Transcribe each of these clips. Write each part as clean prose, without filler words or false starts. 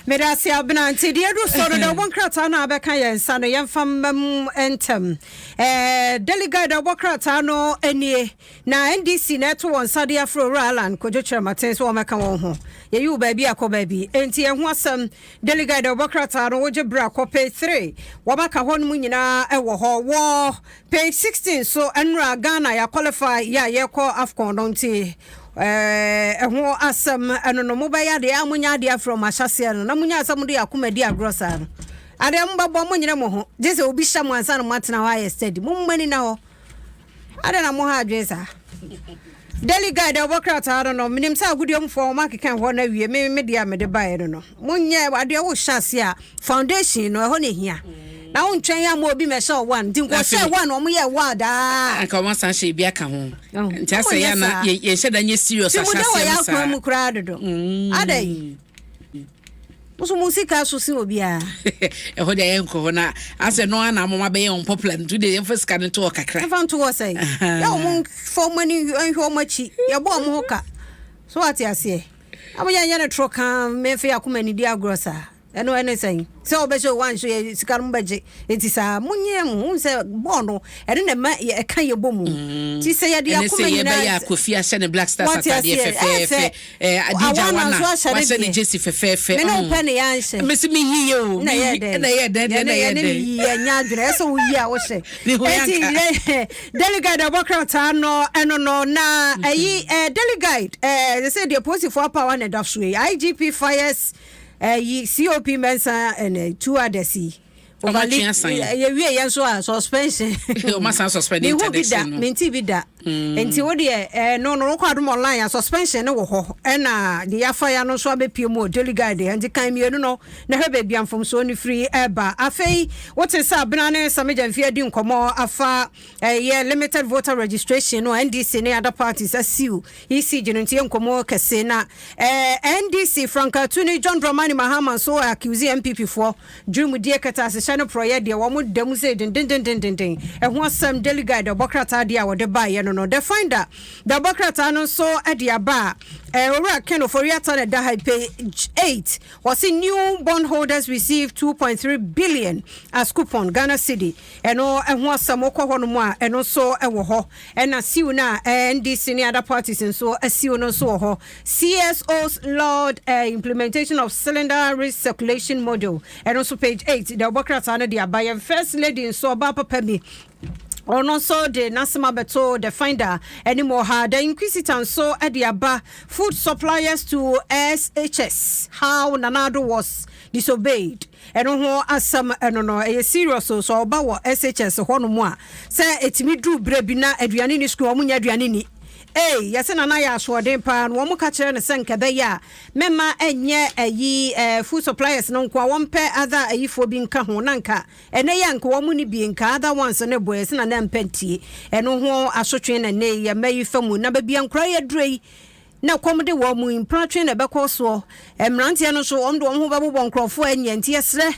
Medasi abna nti de do so do won krata na abeka yensa no yemfam entem delegate obokrata no enie na NDC na to won sade afro ralan kojo chiramaten so omeka won ho ye yu ba bi akoba bi enti ehu asam delegate obokrata no woje bra ko page 3 wabaka ho no nyina ewo ho wo page 16 so enra Ghana ya qualify ya ye ko Afcon no nti eho asam eno no mobaya de amunya de from ashase no na munya asam de akoma di agrosa no ade mbabo mo nyina mo ho je se obi hya mo ansa no matena ho aye steady mo mmani na ho ade na mo ha adwesa delegate obokrata no minim sa agudiom for markekan ho na wie me dia me de bae no munye ade wo hyase a foundation no ho ne hia na untwen ya mo obi me show one din ko share one o mo ye wada anka mo san she bia ka ho nti ase ya na ye sheda nye serious asase mo ya kwa mu kra dodo adai musu musika so si obi a ho de enko na ase no ana mo ma be on popular ntu de em fiska ne to kakra fan to wo say ya mo for money ho machi ya bo mo hoka so ati ase amonya nya ne troka me fe akoma ni dia grosa eno say so obeso wan so sikarum baje etisa munye mu se bono ene na ma e kan ye bomu ti se ye dia akoma ni na ya kofi a shene black stars atade fefe adija wana wa shene jesi fefe me no pe ne yan she me se mi yiye o na ye ye nya dre so wi a wo she eti delegate obokrata no eno no na ayi delegate they say the opposite for power and dafswe IGP fires COP mensa and 2 others ye wie yen so a suspension o ma san suspend interdiction menti bi da enti wo de no kwa do online suspension ne wo ho na de yafa ya no so abepie mu delegate enti kan mienu no na hebe bia mfom so ni free eba afei what is abna ne sameja mfia di nkomo afa ye limited voter registration no NDC ne other parties asiu EC jinunti nkomo kese na NDC Franka Tuni John Dramani Mahama so accuse MPP for dream die kata no project de wo dem say den ho asam delegate obokrata dia wo de ba ye no the finder the obokrata no so e dia ba ora ken for yata na da page 8 was in new bond holders received 2.3 billion as coupon Ghana city eno ho asam okọ ho no mu a eno so e wo ho na siu na NDC ni other parties so asiu no so ho CSO's Lord implementation of cylinder recirculation model eno so page 8 the obokrata no dia by first lady so ba papa mi ono so de nasema beto the finder anymore had the inquisitor so adiaba food suppliers to SHS how Nanado was disobeyed eno ho asam eno no e serious so ba wo SHS ho no mu a se etimi dru bra bi na aduane ni school omunya aduane ni yase na ya asode pa no mo ka kire ne senka be ya mema enye ayi food suppliers no nko won pe other ayifo bi nka ho nanka ene ya nka wo mu ni bi nka other ones ne boys na na mpantie eno ho asotwe na ne ya mayi famu na ba bia nkra ya drei na komde wo mu impratwe na bekoso emrantie no so omdo ho babo nkrofo enye ntie sre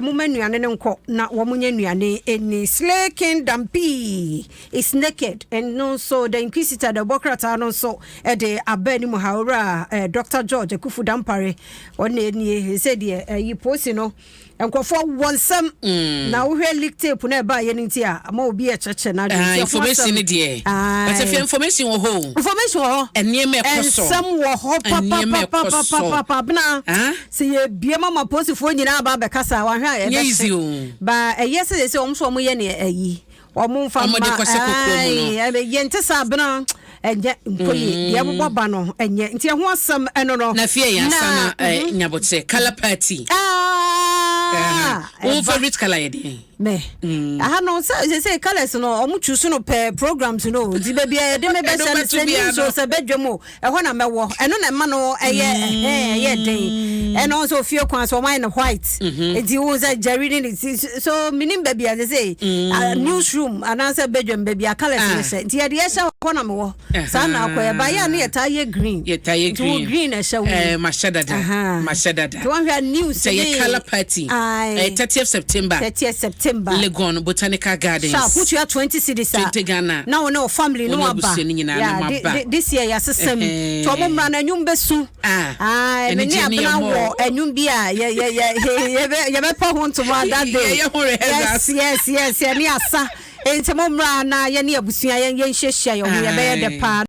mumanuane ne nko na wo munye nuane eni Slay Kingdom P is naked and no so the inquisitor the obokrata no so de abani mu haura Dr. George Akufu Dampare one eni said yi posi no enkofo wonsam na wo hwe leak tape na ba ye nti a ama obi e cheche na de information ne de but if information wo ho enie me koso ensam wo ho papa bna se ye bie mama posi fo nyina ba be kasa wa hwe a easy ba yes se omso mo ye ne ayi omumfa ma ye ntesa bna enye nkoyi ye bobba no enye nti ho asam eno no na fie ya sana nyabote color party favorite color yedi me aha no say colors no omu choose no per programs no di ba bia de me be say so se bedwemo ho na mewo eno na ma no eye den eno so fie kwan so mine white edi wo say jerry so minim ba bia say newsroom and answer bedwem ba bia colors say nti ye de kona me wo sa na akoye ba ya na yeta ye green green e sha wo mashadada to wan hwa news say color party 30th September Legon Botanical Gardens sha put you 20 cities 20 Ghana na wo no family no aba this year ya sesem to mo mra na nyum besu me ni abna wo anyum bi a ye be pa ho to that day yes ni asa enti mo mra na ye ne abusua ye hyehyɛ ye ho ye be ye de pa